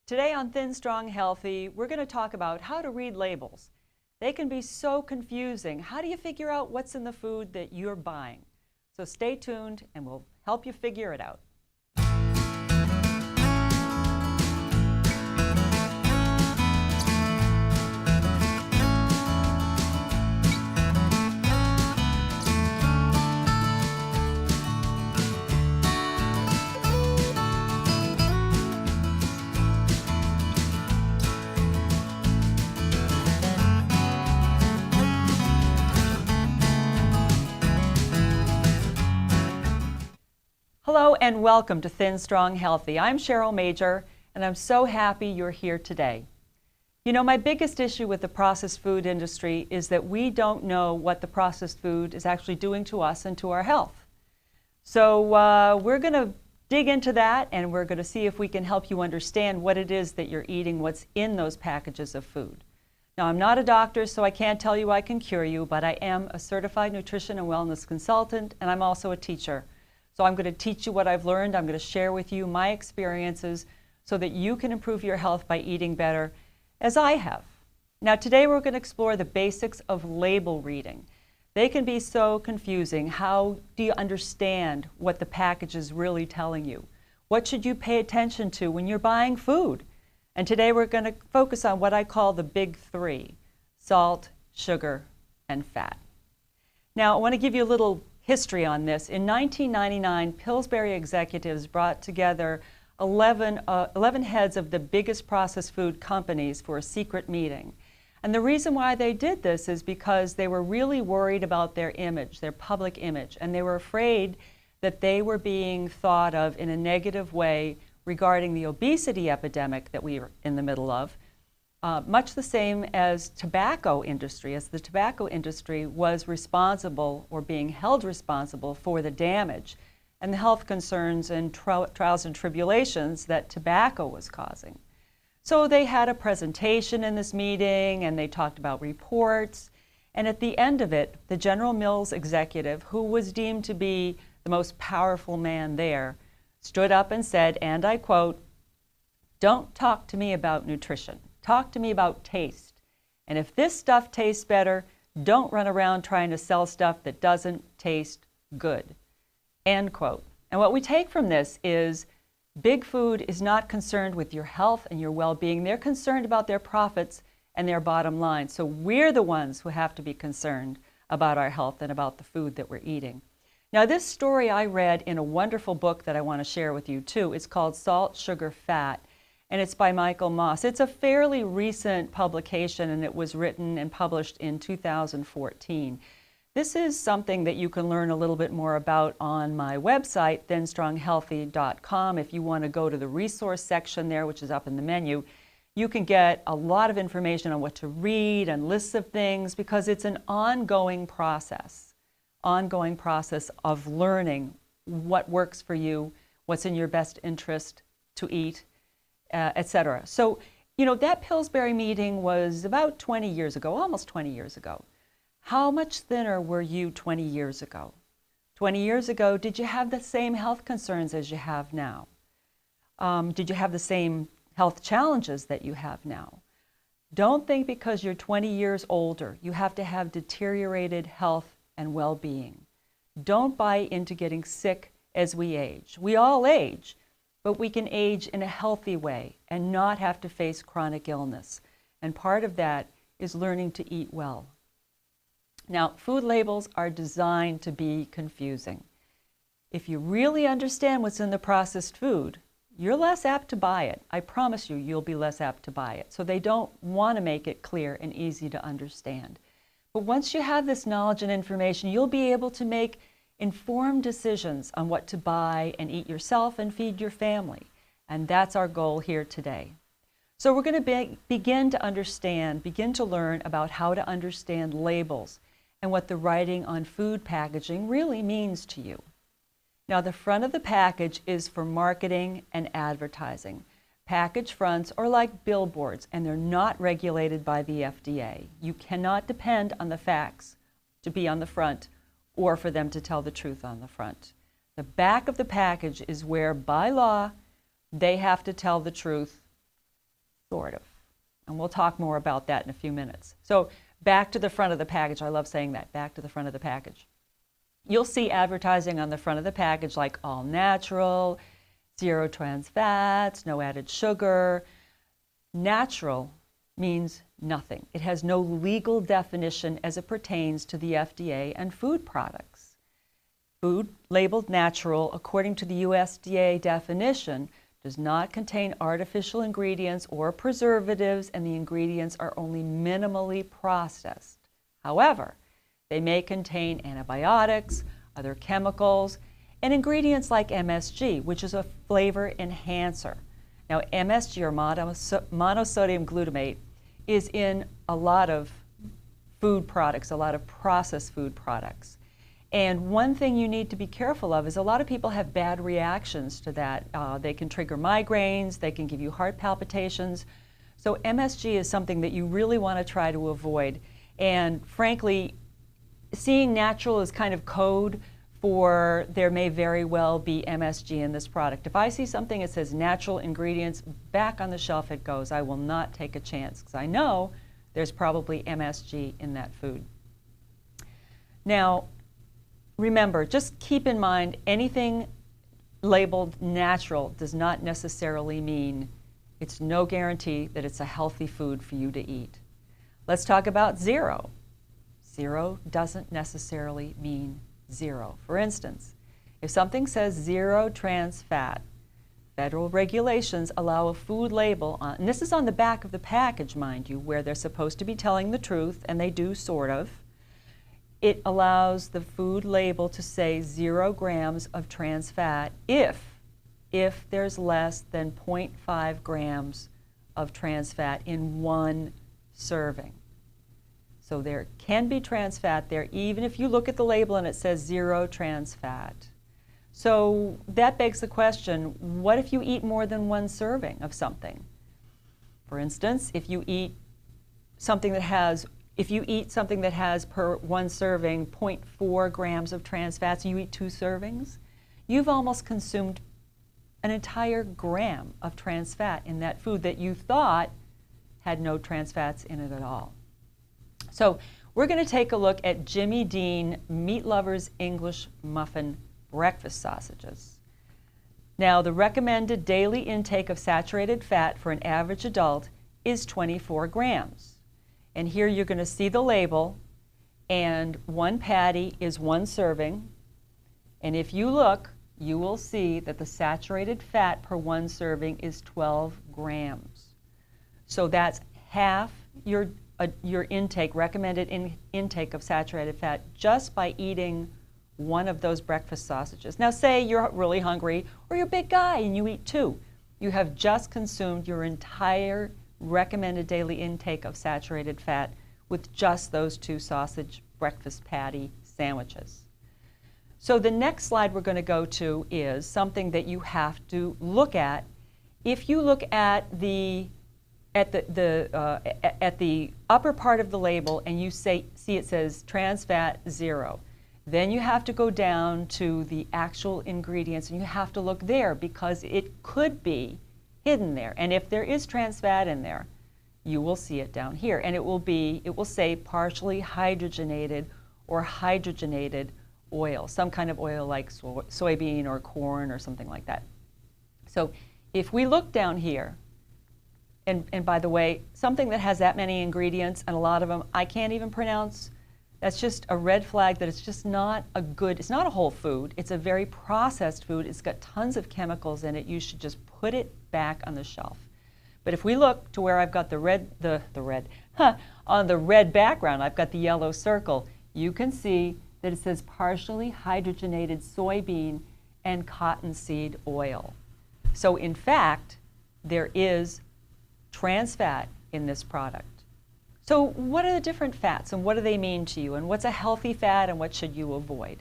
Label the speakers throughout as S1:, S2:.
S1: Today on Thin, Strong, Healthy, we're going to talk about how to read labels. They can be so confusing. How do you figure out what's in the food that you're buying? So stay tuned and we'll help you figure it out. Hello and welcome to Thin, Strong, Healthy. I'm Cheryl Major and I'm so happy you're here today. You know, my biggest issue with the processed food industry is that we don't know what the processed food is actually doing to us and to our health. So we're going to dig into that and we're going to see if we can help you understand what it is that you're eating, what's in those packages of food. Now, I'm not a doctor, so I can't tell you I can cure you, but I am a certified nutrition and wellness consultant and I'm also a teacher. So I'm going to teach you what I've learned. I'm going to share with you my experiences so that you can improve your health by eating better, as I have. Now today we're going to explore the basics of label reading. They can be so confusing. How do you understand what the package is really telling you? What should you pay attention to when you're buying food? And today we're going to focus on what I call the big three: salt, sugar, and fat. Now I want to give you a little history on this. In 1999, Pillsbury executives brought together 11 heads of the biggest processed food companies for a secret meeting. And the reason why they did this is because they were really worried about their image, their public image, and they were afraid that they were being thought of in a negative way regarding the obesity epidemic that we are in the middle of. Much the same as the tobacco industry was responsible or being held responsible for the damage and the health concerns and trials and tribulations that tobacco was causing. So they had a presentation in this meeting and they talked about reports, and at the end of it, the General Mills executive, who was deemed to be the most powerful man there, stood up and said, and I quote, "Don't talk to me about nutrition. Talk to me about taste. And if this stuff tastes better, don't run around trying to sell stuff that doesn't taste good." End quote. And what we take from this is big food is not concerned with your health and your well-being. They're concerned about their profits and their bottom line. So we're the ones who have to be concerned about our health and about the food that we're eating. Now, this story I read in a wonderful book that I want to share with you too. It's called Salt, Sugar, Fat. And it's by Michael Moss. It's a fairly recent publication and it was written and published in 2014. This is something that you can learn a little bit more about on my website, thinstronghealthy.com. If you want to go to the resource section there, which is up in the menu, you can get a lot of information on what to read and lists of things, because it's an ongoing process of learning what works for you, what's in your best interest to eat, etc. So, you know, that Pillsbury meeting was about 20 years ago, almost 20 years ago. How much thinner were you 20 years ago? 20 years ago, did you have the same health concerns as you have now? Did you have the same health challenges that you have now? Don't think because you're 20 years older, you have to have deteriorated health and well-being. Don't buy into getting sick as we age. We all age. But we can age in a healthy way and not have to face chronic illness. And part of that is learning to eat well. Now, food labels are designed to be confusing. If you really understand what's in the processed food, you're less apt to buy it. I promise you, you'll be less apt to buy it. So they don't want to make it clear and easy to understand. But once you have this knowledge and information, you'll be able to make informed decisions on what to buy and eat yourself and feed your family. And that's our goal here today. So we're going to begin to learn about how to understand labels and what the writing on food packaging really means to you. Now, the front of the package is for marketing and advertising. Package fronts are like billboards, and they're not regulated by the FDA. You cannot depend on the facts to be on the front or for them to tell the truth on the front. The back of the package is where, by law, they have to tell the truth Sort of. And we'll talk more about that in a few minutes. So back to the front of the package. I love saying that, back to the front of the package. You'll see advertising on the front of the package like all natural, zero trans fats, no added sugar. Natural means nothing. It has no legal definition as it pertains to the FDA and food products. Food labeled natural, according to the USDA definition, does not contain artificial ingredients or preservatives, and the ingredients are only minimally processed. However, they may contain antibiotics, other chemicals, and ingredients like MSG, which is a flavor enhancer. Now, MSG, or monosodium glutamate, is in a lot of food products, a lot of processed food products. And one thing you need to be careful of is a lot of people have bad reactions to that. They can trigger migraines, they can give you heart palpitations. So MSG is something that you really want to try to avoid. And frankly, seeing natural is kind of code for there may very well be MSG in this product. If I see something that says natural ingredients, back on the shelf it goes. I will not take a chance because I know there's probably MSG in that food. Now, remember, just keep in mind anything labeled natural does not necessarily mean it's no guarantee that it's a healthy food for you to eat. Let's talk about zero. Zero doesn't necessarily mean zero. For instance, if something says zero trans fat, federal regulations allow a food label on, and this is on the back of the package, mind you, where they're supposed to be telling the truth, and they do sort of. It allows the food label to say 0 grams of trans fat if there's less than 0.5 grams of trans fat in one serving. So there can be trans fat there, even if you look at the label and it says 0 trans fat. So that begs the question, what if you eat more than one serving of something? For instance, if you eat something that has per one serving 0.4 grams of trans fats, you eat 2 servings, you've almost consumed an entire gram of trans fat in that food that you thought had no trans fats in it at all. So we're going to take a look at Jimmy Dean Meat Lovers English Muffin breakfast sausages. Now, the recommended daily intake of saturated fat for an average adult is 24 grams. And here you're going to see the label, and one patty is 1 serving. And if you look, you will see that the saturated fat per 1 serving is 12 grams. So that's half your intake, recommended intake of saturated fat just by eating one of those breakfast sausages. Now say you're really hungry or you're a big guy and you eat 2. You have just consumed your entire recommended daily intake of saturated fat with just those 2 sausage breakfast patty sandwiches. So the next slide we're going to go to is something that you have to look at. If you look at the upper part of the label and you see it says trans fat 0, then you have to go down to the actual ingredients and you have to look there because it could be hidden there. And if there is trans fat in there, you will see it down here. And it will say partially hydrogenated or hydrogenated oil, some kind of oil like soybean or corn or something like that. So if we look down here, and by the way, something that has that many ingredients and a lot of them I can't even pronounce, that's just a red flag that it's just not a good, it's not a whole food. It's a very processed food. It's got tons of chemicals in it. You should just put it back on the shelf. But if we look to where I've got on the red background, I've got the yellow circle, you can see that it says partially hydrogenated soybean and cottonseed oil. So in fact, there is trans fat in this product. So what are the different fats and what do they mean to you, and what's a healthy fat and what should you avoid?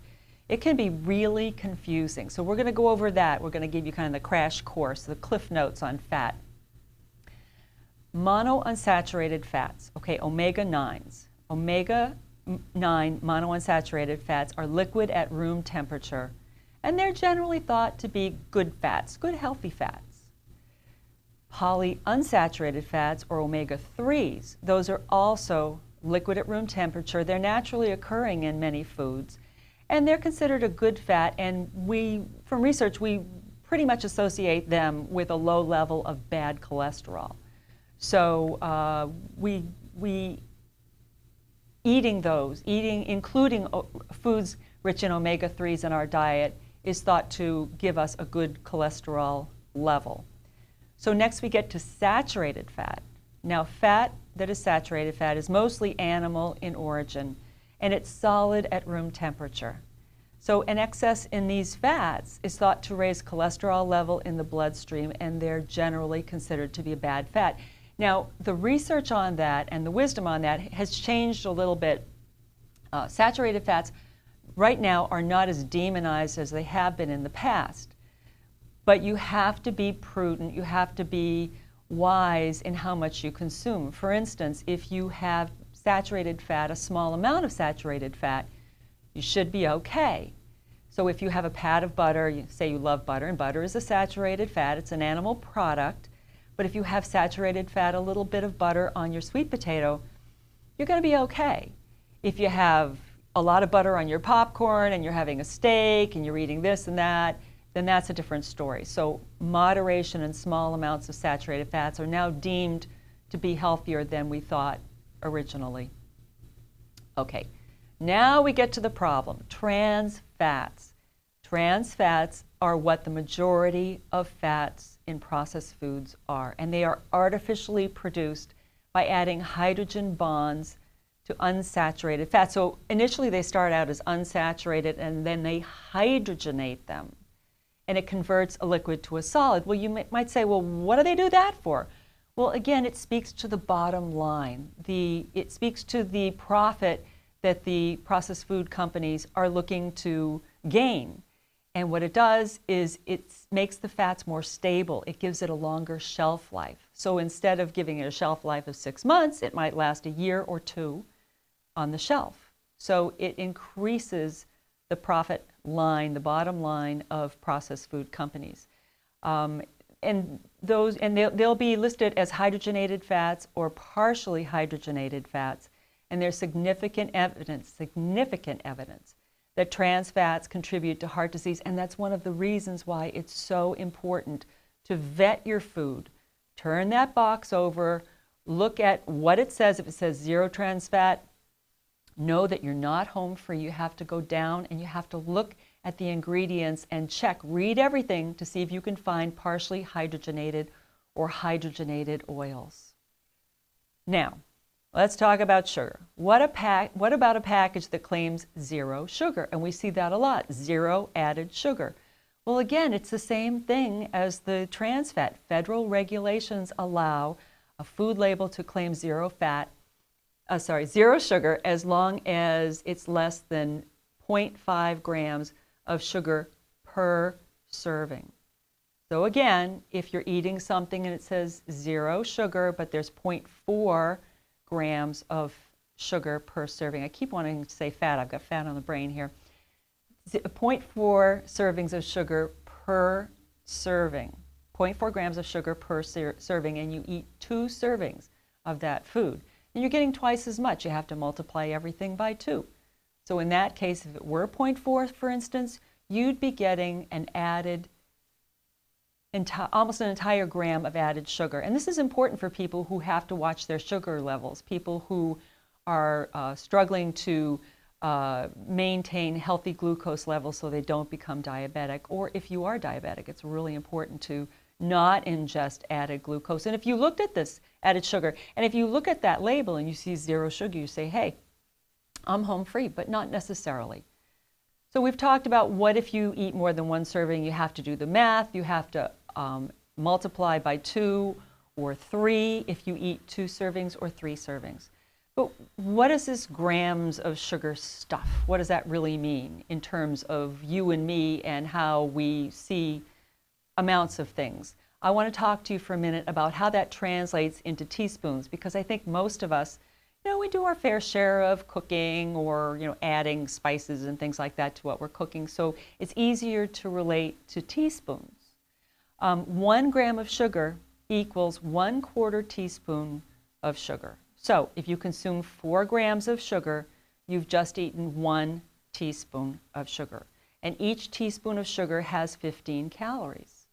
S1: It can be really confusing. So we're going to go over that. We're going to give you kind of the crash course, the cliff notes on fat. Monounsaturated fats, okay, omega-9s. Omega-9 monounsaturated fats are liquid at room temperature, and they're generally thought to be good fats, good healthy fats. Polyunsaturated fats, or omega-3s, those are also liquid at room temperature. They're naturally occurring in many foods, and they're considered a good fat, and from research, we pretty much associate them with a low level of bad cholesterol. So including foods rich in omega-3s in our diet is thought to give us a good cholesterol level. So next we get to saturated fat. Now, fat that is saturated fat is mostly animal in origin, and it's solid at room temperature. So an excess in these fats is thought to raise cholesterol level in the bloodstream, and they're generally considered to be a bad fat. Now, the research on that and the wisdom on that has changed a little bit. Saturated fats right now are not as demonized as they have been in the past. But you have to be prudent. You have to be wise in how much you consume. For instance, if you have saturated fat, a small amount of saturated fat, you should be okay. So if you have a pat of butter, you say you love butter, and butter is a saturated fat, it's an animal product. But if you have saturated fat, a little bit of butter on your sweet potato, you're going to be okay. If you have a lot of butter on your popcorn and you're having a steak and you're eating this and that, then that's a different story. So moderation and small amounts of saturated fats are now deemed to be healthier than we thought originally. Okay, now we get to the problem, trans fats. Trans fats are what the majority of fats in processed foods are, and they are artificially produced by adding hydrogen bonds to unsaturated fats. So initially they start out as unsaturated and then they hydrogenate them, and it converts a liquid to a solid. Well, you might say, well, what do they do that for? Well, again, it speaks to the bottom line. It speaks to the profit that the processed food companies are looking to gain. And what it does is it makes the fats more stable. It gives it a longer shelf life. So instead of giving it a shelf life of 6 months, it might last a year or two on the shelf. So it increases the profit line, the bottom line of processed food companies. And they'll be listed as hydrogenated fats or partially hydrogenated fats. And there's significant evidence that trans fats contribute to heart disease, and that's one of the reasons why it's so important to vet your food. Turn that box over, look at what it says. If it says zero trans fat, know that you're not home free. You have to go down and you have to look at the ingredients and check, read everything to see if you can find partially hydrogenated or hydrogenated oils. Now, let's talk about sugar. What about a package that claims zero sugar? And we see that a lot, zero added sugar. Well, again, it's the same thing as the trans fat. Federal regulations allow a food label to claim zero sugar as long as it's less than 0.5 grams of sugar per serving. So again, if you're eating something and it says zero sugar, but there's 0.4 grams of sugar per serving. I keep wanting to say fat. I've got fat on the brain here. 0.4 servings of sugar per serving. 0.4 grams of sugar per serving, and you eat 2 servings of that food. And you're getting twice as much. You have to multiply everything by 2. So in that case, if it were 0.4, for instance, you'd be getting an added almost an entire gram of added sugar. And this is important for people who have to watch their sugar levels, people who are struggling to maintain healthy glucose levels so they don't become diabetic. Or if you are diabetic, it's really important to not ingest added glucose. And if you looked at this added sugar, and if you look at that label and you see zero sugar, you say, hey, I'm home free, but not necessarily. So we've talked about what if you eat more than 1 serving. You have to do the math. You have to multiply by 2 or 3 if you eat 2 servings or 3 servings. But what is this grams of sugar stuff? What does that really mean in terms of you and me and how we see amounts of things? I want to talk to you for a minute about how that translates into teaspoons, because I think most of us, we do our fair share of cooking or, adding spices and things like that to what we're cooking. So it's easier to relate to teaspoons. 1 gram of sugar equals 1/4 teaspoon of sugar. So if you consume 4 grams of sugar, you've just eaten 1 teaspoon of sugar. And each teaspoon of sugar has 15 calories.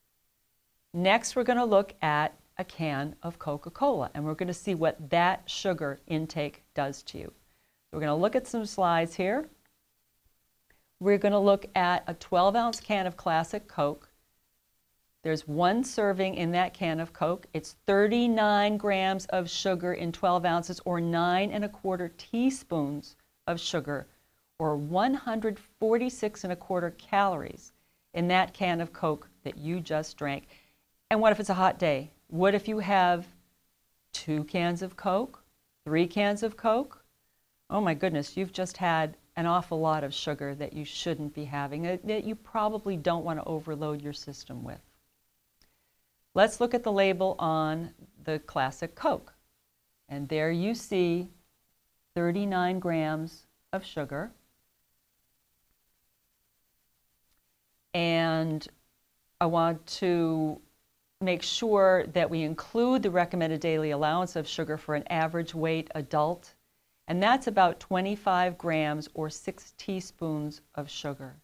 S1: Next, we're going to look at a can of Coca-Cola, and we're going to see what that sugar intake does to you. So we're going to look at some slides here. We're going to look at a 12-ounce can of classic Coke. There's 1 serving in that can of Coke. It's 39 grams of sugar in 12 ounces, or 9 1/4 teaspoons of sugar, or 146 1/4 calories in that can of Coke that you just drank. And what if it's a hot day? What if you have 2 cans of Coke, 3 cans of Coke? Oh my goodness, you've just had an awful lot of sugar that you shouldn't be having, that you probably don't want to overload your system with. Let's look at the label on the classic Coke. And there you see 39 grams of sugar. And I want to make sure that we include the recommended daily allowance of sugar for an average weight adult. And that's about 25 grams or 6 teaspoons of sugar.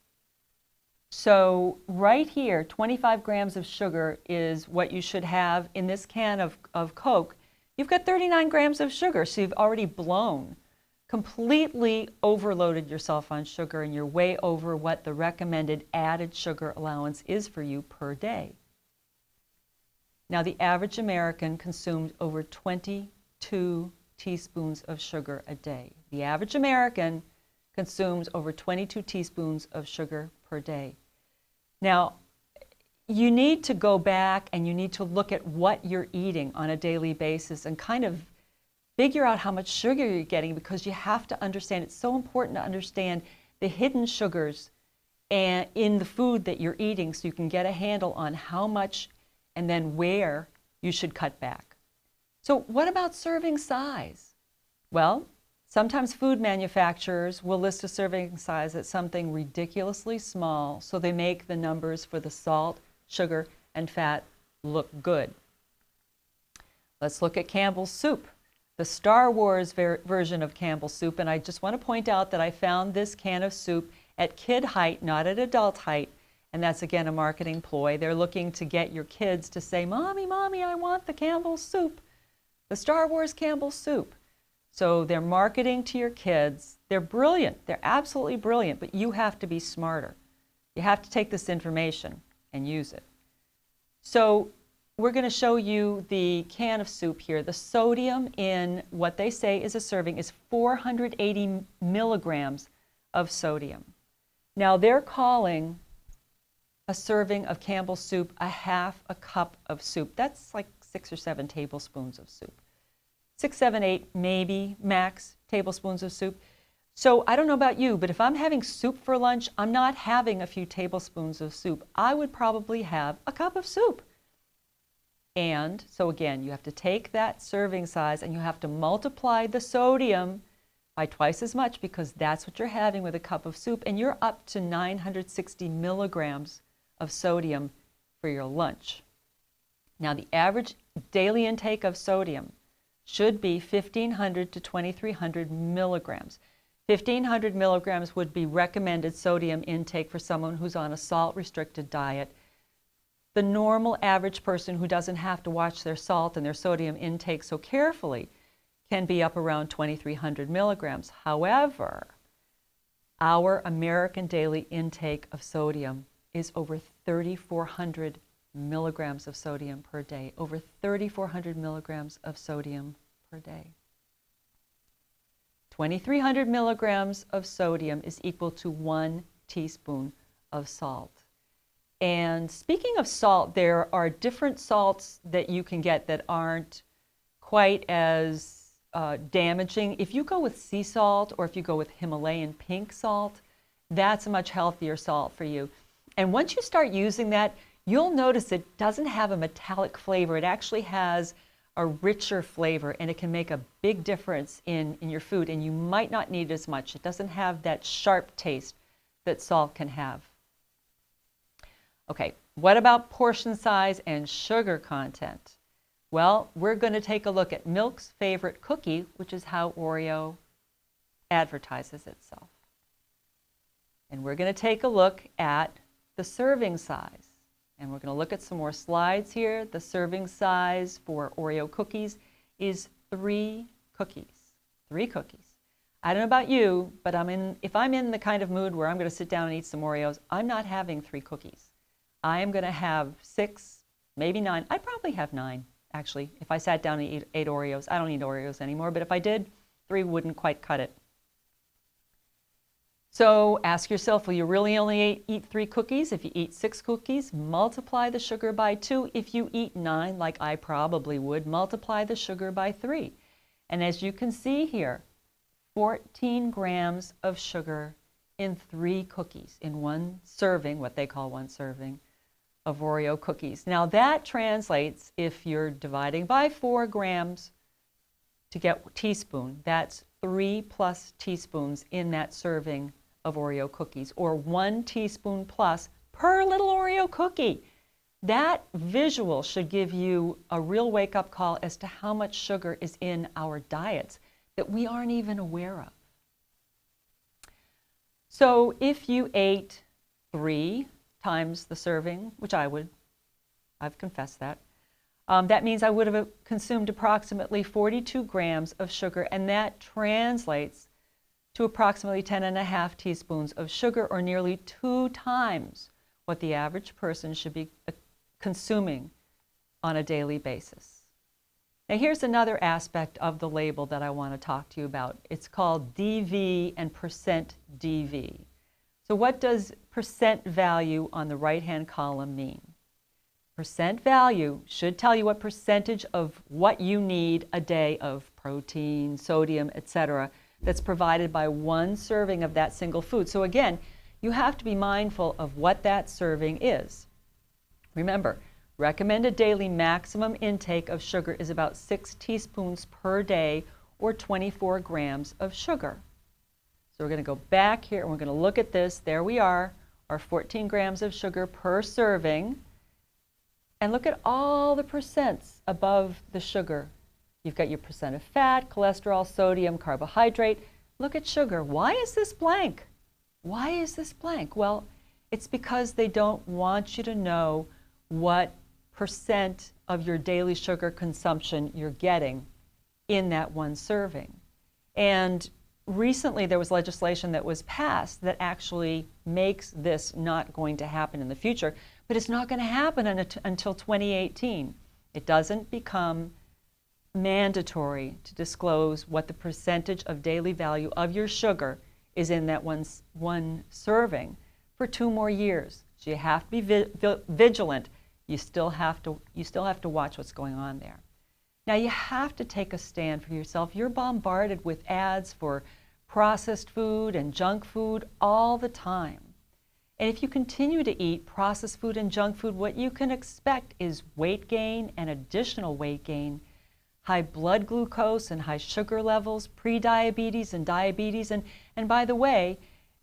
S1: So right here, 25 grams of sugar is what you should have in this can of Coke. You've got 39 grams of sugar, so you've already completely overloaded yourself on sugar, and you're way over what the recommended added sugar allowance is for you per day. Now, the average American consumes over 22 teaspoons of sugar a day. The average American consumes over 22 teaspoons of sugar per day. Now, you need to go back and you need to look at what you're eating on a daily basis and kind of figure out how much sugar you're getting, because you have to understand, it's so important to understand the hidden sugars in the food that you're eating so you can get a handle on how much and then where you should cut back. So what about serving size? Well, sometimes food manufacturers will list a serving size as something ridiculously small, so they make the numbers for the salt, sugar, and fat look good. Let's look at Campbell's soup, the Star Wars version of Campbell's soup. And I just want to point out that I found this can of soup at kid height, not at adult height. And that's, again, a marketing ploy. They're looking to get your kids to say, "Mommy, Mommy, I want the Campbell's soup, the Star Wars Campbell's soup." So they're marketing to your kids. They're brilliant. They're absolutely brilliant, but you have to be smarter. You have to take this information and use it. So we're going to show you the can of soup here. The sodium in what they say is a serving is 480 milligrams of sodium. Now they're calling a serving of Campbell's soup a half a cup of soup. That's like 6 or 7 tablespoons of soup. 6, 7, 8, maybe max tablespoons of soup. So I don't know about you, but if I'm having soup for lunch, I'm not having a few tablespoons of soup. I would probably have a cup of soup. And so again, you have to take that serving size and you have to multiply the sodium by twice as much, because that's what you're having with a cup of soup, and you're up to 960 milligrams of sodium for your lunch. Now, the average daily intake of sodium should be 1,500 to 2,300 milligrams. 1,500 milligrams would be recommended sodium intake for someone who's on a salt-restricted diet. The normal average person who doesn't have to watch their salt and their sodium intake so carefully can be up around 2,300 milligrams. However, our American daily intake of sodium is over 3,400 milligrams of sodium per day. Over 3,400 milligrams of sodium per day. 2,300 milligrams of sodium is equal to 1 teaspoon of salt. And speaking of salt, there are different salts that you can get that aren't quite as damaging. If you go with sea salt, or if you go with Himalayan pink salt, that's a much healthier salt for you. And once you start using that, you'll notice it doesn't have a metallic flavor. It actually has a richer flavor, and it can make a big difference in your food, and you might not need as much. It doesn't have that sharp taste that salt can have. Okay, what about portion size and sugar content? Well, we're going to take a look at Milk's Favorite Cookie, which is how Oreo advertises itself. And we're going to take a look at the serving size. And we're going to look at some more slides here. The serving size for Oreo cookies is 3 cookies. 3 cookies. I don't know about you, but if I'm in the kind of mood where I'm going to sit down and eat some Oreos, I'm not having 3 cookies. I am going to have 6, maybe 9. I'd probably have 9, actually. If I sat down and ate Oreos. I don't eat Oreos anymore, but if I did, 3 wouldn't quite cut it. So ask yourself, will you really only eat 3 cookies? If you eat 6 cookies, multiply the sugar by 2. If you eat 9, like I probably would, multiply the sugar by 3. And as you can see here, 14 grams of sugar in 3 cookies, in one serving, what they call one serving, of Oreo cookies. Now that translates, if you're dividing by 4 grams to get a teaspoon, that's 3 plus teaspoons in that serving of Oreo cookies, or 1 teaspoon plus per little Oreo cookie. That visual should give you a real wake-up call as to how much sugar is in our diets that we aren't even aware of. So if you ate 3 times the serving, which I would, I've confessed that, that means I would have consumed approximately 42 grams of sugar, and that translates to approximately 10.5 teaspoons of sugar, or nearly 2 times what the average person should be consuming on a daily basis. Now here's another aspect of the label that I want to talk to you about. It's called DV and percent DV. So what does percent value on the right-hand column mean? Percent value should tell you what percentage of what you need a day of protein, sodium, etc. that's provided by one serving of that single food. So again, you have to be mindful of what that serving is. Remember, recommended daily maximum intake of sugar is about 6 teaspoons per day, or 24 grams of sugar. So we're going to go back here and we're going to look at this. There we are, our 14 grams of sugar per serving. And look at all the percents above the sugar. You've got your percent of fat, cholesterol, sodium, carbohydrate. Look at sugar. Why is this blank? Why is this blank? Well, it's because they don't want you to know what percent of your daily sugar consumption you're getting in that one serving. And recently there was legislation that was passed that actually makes this not going to happen in the future, but it's not going to happen until 2018. It doesn't become mandatory to disclose what the percentage of daily value of your sugar is in that one serving for 2 more years. So you have to be vigilant. You still have to watch what's going on there. Now you have to take a stand for yourself. You're bombarded with ads for processed food and junk food all the time. And if you continue to eat processed food and junk food, what you can expect is weight gain and additional weight gain, high blood glucose and high sugar levels, pre-diabetes and diabetes. And by the way,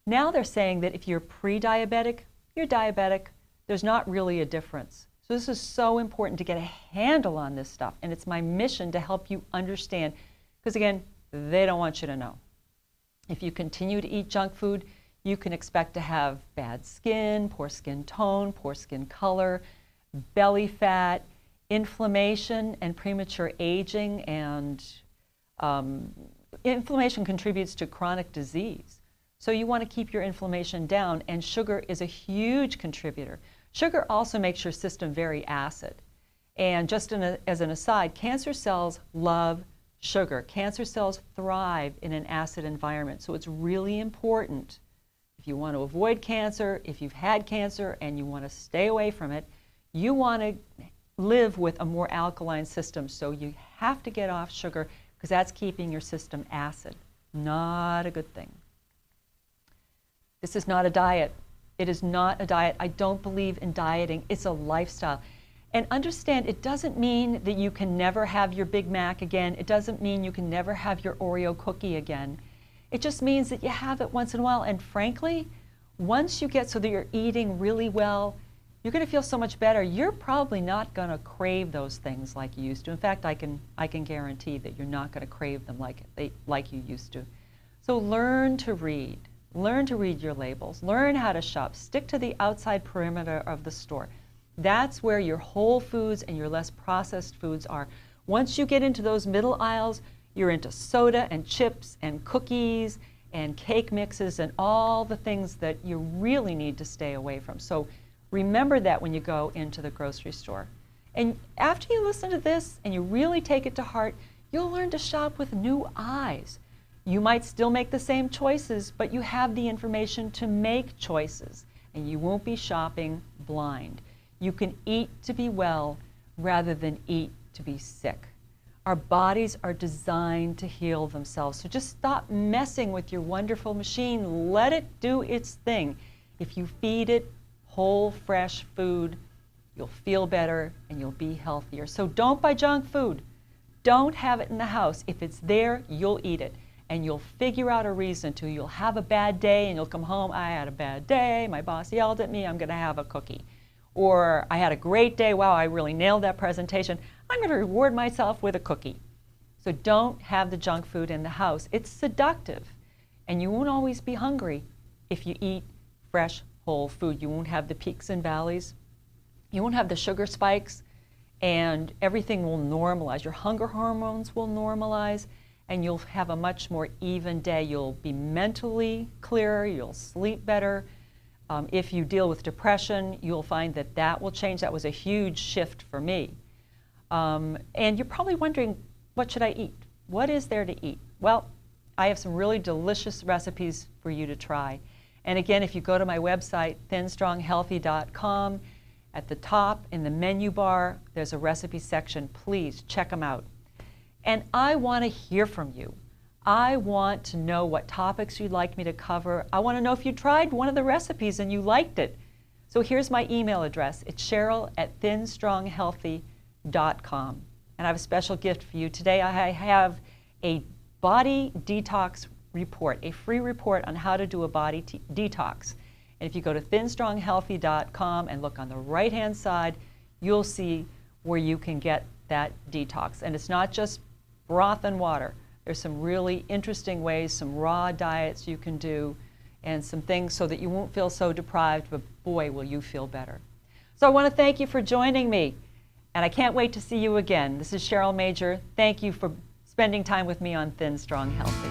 S1: now they're saying that if you're pre-diabetic, you're diabetic. There's not really a difference. So this is so important to get a handle on this stuff, and it's my mission to help you understand, because again, they don't want you to know. If you continue to eat junk food, you can expect to have bad skin, poor skin tone, poor skin color, belly fat, inflammation, and premature aging. And inflammation contributes to chronic disease. So you want to keep your inflammation down, and sugar is a huge contributor. Sugar also makes your system very acid. And just as an aside, cancer cells love sugar. Cancer cells thrive in an acid environment. So it's really important, if you want to avoid cancer, if you've had cancer and you want to stay away from it, you want to live with a more alkaline system. So you have to get off sugar, because that's keeping your system acid. Not a good thing. This is not a diet. It is not a diet. I don't believe in dieting. It's a lifestyle. And understand, it doesn't mean that you can never have your Big Mac again. It doesn't mean you can never have your Oreo cookie again. It just means that you have it once in a while. And frankly, once you get so that you're eating really well, you're going to feel so much better. You're probably not going to crave those things like you used to. In fact, I can guarantee that you're not going to crave them like you used to. So learn to read. Learn to read your labels. Learn how to shop. Stick to the outside perimeter of the store. That's where your whole foods and your less processed foods are. Once you get into those middle aisles, you're into soda and chips and cookies and cake mixes and all the things that you really need to stay away from. So remember that when you go into the grocery store. And after you listen to this and you really take it to heart, you'll learn to shop with new eyes. You might still make the same choices, but you have the information to make choices, and you won't be shopping blind. You can eat to be well rather than eat to be sick. Our bodies are designed to heal themselves, so just stop messing with your wonderful machine. Let it do its thing. If you feed it whole, fresh food, you'll feel better and you'll be healthier. So don't buy junk food. Don't have it in the house. If it's there, you'll eat it. And you'll figure out a reason to. You'll have a bad day and you'll come home, I had a bad day, my boss yelled at me, I'm going to have a cookie. Or I had a great day, wow, I really nailed that presentation, I'm going to reward myself with a cookie. So don't have the junk food in the house. It's seductive. And you won't always be hungry if you eat fresh, whole food. You won't have the peaks and valleys. You won't have the sugar spikes, and everything will normalize. Your hunger hormones will normalize, and you'll have a much more even day. You'll be mentally clearer, you'll sleep better. If you deal with depression, you'll find that that will change. That was a huge shift for me. And you're probably wondering, what should I eat? What is there to eat? Well, I have some really delicious recipes for you to try. And again, if you go to my website, thinstronghealthy.com, at the top in the menu bar, there's a recipe section. Please check them out. And I want to hear from you. I want to know what topics you'd like me to cover. I want to know if you tried one of the recipes and you liked it. So here's my email address. It's Cheryl@thinstronghealthy.com. And I have a special gift for you. Today I have a body detox report, a free report on how to do a body detox. And if you go to thinstronghealthy.com and look on the right-hand side, you'll see where you can get that detox. And it's not just broth and water. There's some really interesting ways, some raw diets you can do, and some things so that you won't feel so deprived, but boy, will you feel better. So I want to thank you for joining me, and I can't wait to see you again. This is Cheryl Major. Thank you for spending time with me on Thin, Strong, Healthy.